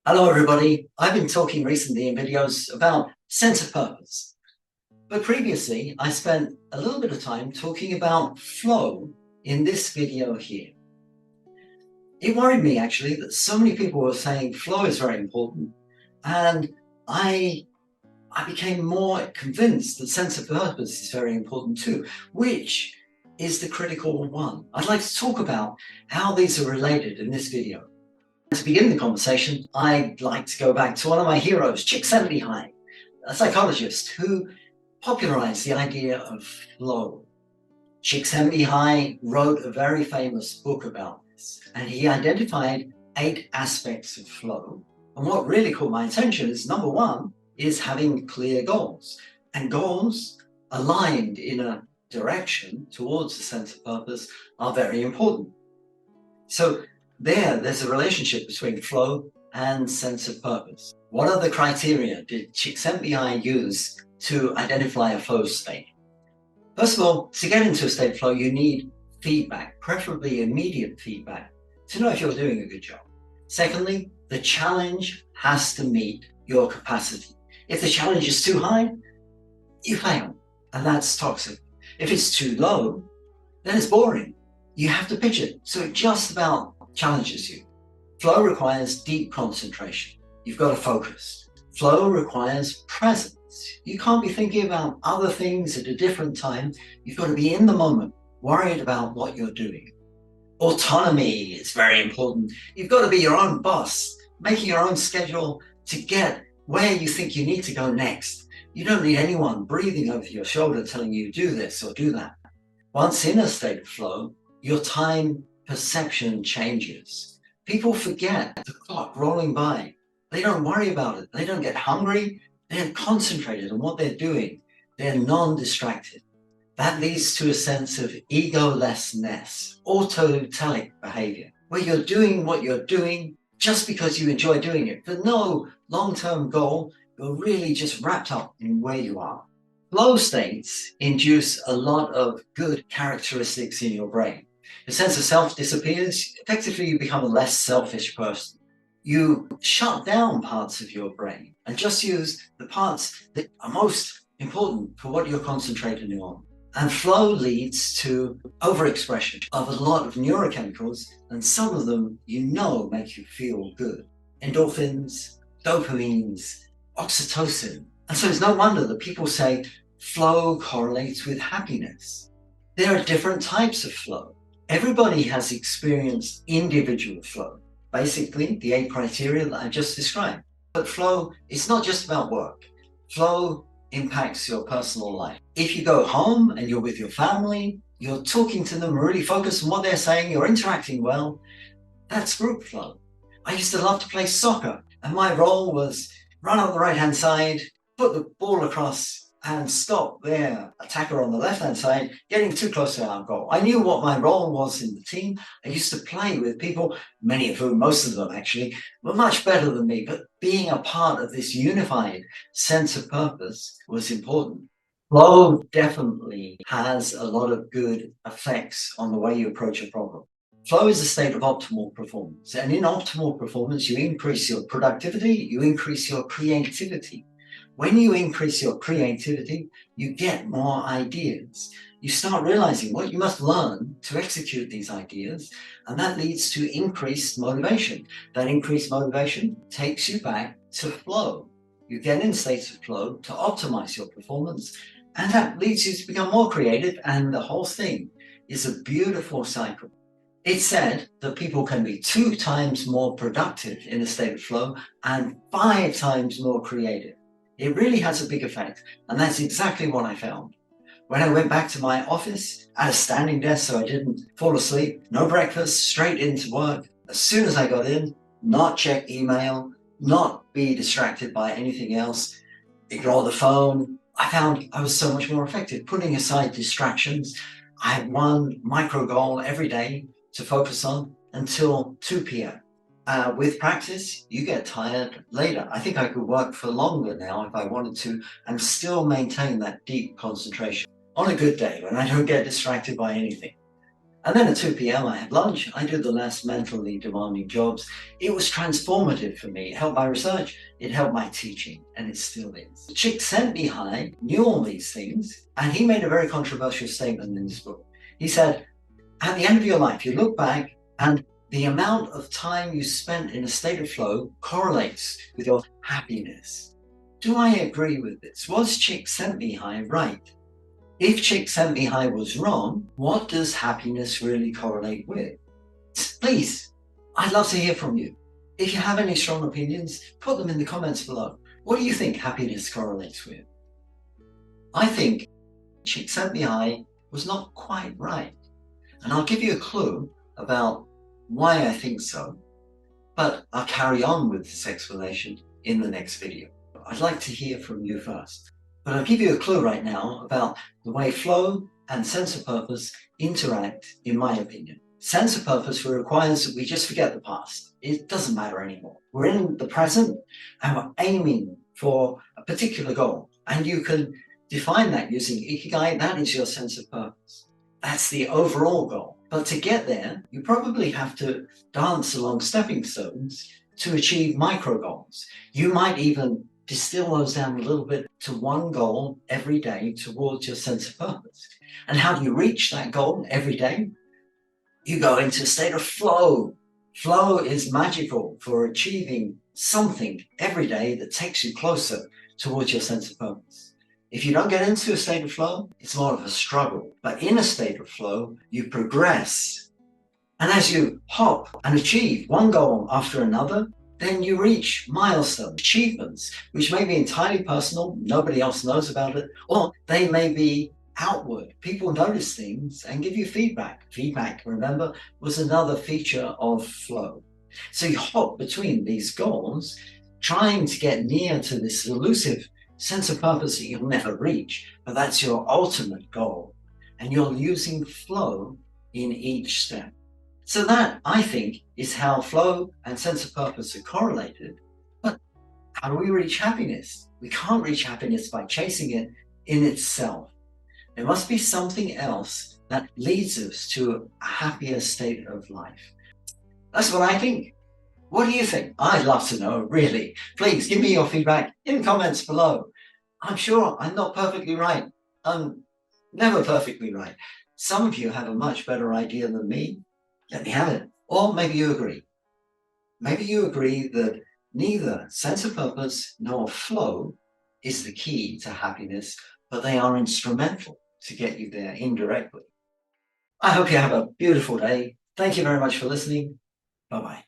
Hello everybody, I've been talking recently in videos about sense of purpose, but previously I spent a little bit of time talking about flow in this video here. It worried me actually that so many people were saying flow is very important, and I became more convinced that sense of purpose is very important too, which is the critical one. I'd like to talk about how these are related in this video. To begin the conversation, I'd like to go back to one of my heroes, Csikszentmihalyi, a psychologist who popularized the idea of flow. Csikszentmihalyi wrote a very famous book about this, and he identified 8 aspects of flow. And what really caught my attention is number 1 is having clear goals, and goals aligned in a direction towards a sense of purpose are very important. So there's a relationship between flow and sense of purpose. What other criteria did Csikszentmihalyi use to identify a flow state? First of all, to get into a state of flow, you need feedback, preferably immediate feedback, to know if you're doing a good job. Secondly, the challenge has to meet your capacity. If the challenge is too high, you fail, and that's toxic. If it's too low, then it's boring. You have to pitch it, so it just about challenges you. Flow requires deep concentration. You've got to focus. Flow requires presence. You can't be thinking about other things at a different time. You've got to be in the moment, worried about what you're doing. Autonomy is very important. You've got to be your own boss, making your own schedule to get where you think you need to go next. You don't need anyone breathing over your shoulder telling you do this or do that. Once in a state of flow, your time perception changes. People forget the clock rolling by. They don't worry about it. They don't get hungry. They're concentrated on what they're doing. They're non-distracted. That leads to a sense of egolessness, autotelic behavior, where you're doing what you're doing just because you enjoy doing it. For no long-term goal, you're really just wrapped up in where you are. Flow states induce a lot of good characteristics in your brain. The sense of self disappears. Effectively, you become a less selfish person. You shut down parts of your brain and just use the parts that are most important for what you're concentrating on. And flow leads to overexpression of a lot of neurochemicals, and some of them, make you feel good. Endorphins, dopamines, oxytocin. And so it's no wonder that people say flow correlates with happiness. There are different types of flow. Everybody has experienced individual flow, basically the 8 criteria that I just described. But flow is not just about work. Flow impacts your personal life. If you go home and you're with your family, you're talking to them, really focused on what they're saying, you're interacting well, that's group flow. I used to love to play soccer, and my role was run up the right-hand side, put the ball across, and stop their attacker on the left-hand side getting too close to our goal. I knew what my role was in the team. I used to play with people, many of whom, most of them actually, were much better than me, but being a part of this unified sense of purpose was important. Flow definitely has a lot of good effects on the way you approach a problem. Flow is a state of optimal performance, and in optimal performance, you increase your productivity, you increase your creativity. When you increase your creativity, you get more ideas. You start realizing what you must learn to execute these ideas, and that leads to increased motivation. That increased motivation takes you back to flow. You get in states of flow to optimize your performance, and that leads you to become more creative, and the whole thing is a beautiful cycle. It's said that people can be 2 times more productive in a state of flow and 5 times more creative. It really has a big effect, and that's exactly what I found. When I went back to my office at a standing desk so I didn't fall asleep, no breakfast, straight into work. As soon as I got in, not check email, not be distracted by anything else, ignore the phone. I found I was so much more effective, putting aside distractions. I had one micro goal every day to focus on until 2 p.m. With practice, you get tired later. I think I could work for longer now if I wanted to and still maintain that deep concentration on a good day when I don't get distracted by anything. And then at 2 p.m. I had lunch. I did the less mentally demanding jobs. It was transformative for me. It helped my research, it helped my teaching, and it still is. Csikszentmihalyi knew all these things, and he made a very controversial statement in his book. He said, at the end of your life, you look back and the amount of time you spent in a state of flow correlates with your happiness. Do I agree with this? Was Csikszentmihalyi right? If Csikszentmihalyi was wrong, what does happiness really correlate with? Please, I'd love to hear from you. If you have any strong opinions, put them in the comments below. What do you think happiness correlates with? I think Csikszentmihalyi was not quite right. And I'll give you a clue about why I think so, but I'll carry on with this explanation in the next video. I'd like to hear from you first. But I'll give you a clue right now about the way flow and sense of purpose interact, in my opinion. Sense of purpose requires that we just forget the past. It doesn't matter anymore. We're in the present and we're aiming for a particular goal. And you can define that using Ikigai. That is your sense of purpose. That's the overall goal. But to get there, you probably have to dance along stepping stones to achieve micro goals. You might even distill those down a little bit to one goal every day towards your sense of purpose. And how do you reach that goal every day? You go into a state of flow. Flow is magical for achieving something every day that takes you closer towards your sense of purpose. If you don't get into a state of flow, it's more of a struggle. But in a state of flow, you progress. And as you hop and achieve one goal after another, then you reach milestones, achievements, which may be entirely personal, nobody else knows about it, or they may be outward. People notice things and give you feedback. Feedback, remember, was another feature of flow. So you hop between these goals, trying to get near to this elusive sense of purpose that you'll never reach, but that's your ultimate goal. And you're using flow in each step. So that, I think, is how flow and sense of purpose are correlated. But how do we reach happiness? We can't reach happiness by chasing it in itself. There must be something else that leads us to a happier state of life. That's what I think. What do you think? I'd love to know, really. Please give me your feedback in the comments below. I'm sure I'm not perfectly right. I'm never perfectly right. Some of you have a much better idea than me. Let me have it. Or maybe you agree. Maybe you agree that neither sense of purpose nor flow is the key to happiness, but they are instrumental to get you there indirectly. I hope you have a beautiful day. Thank you very much for listening. Bye-bye.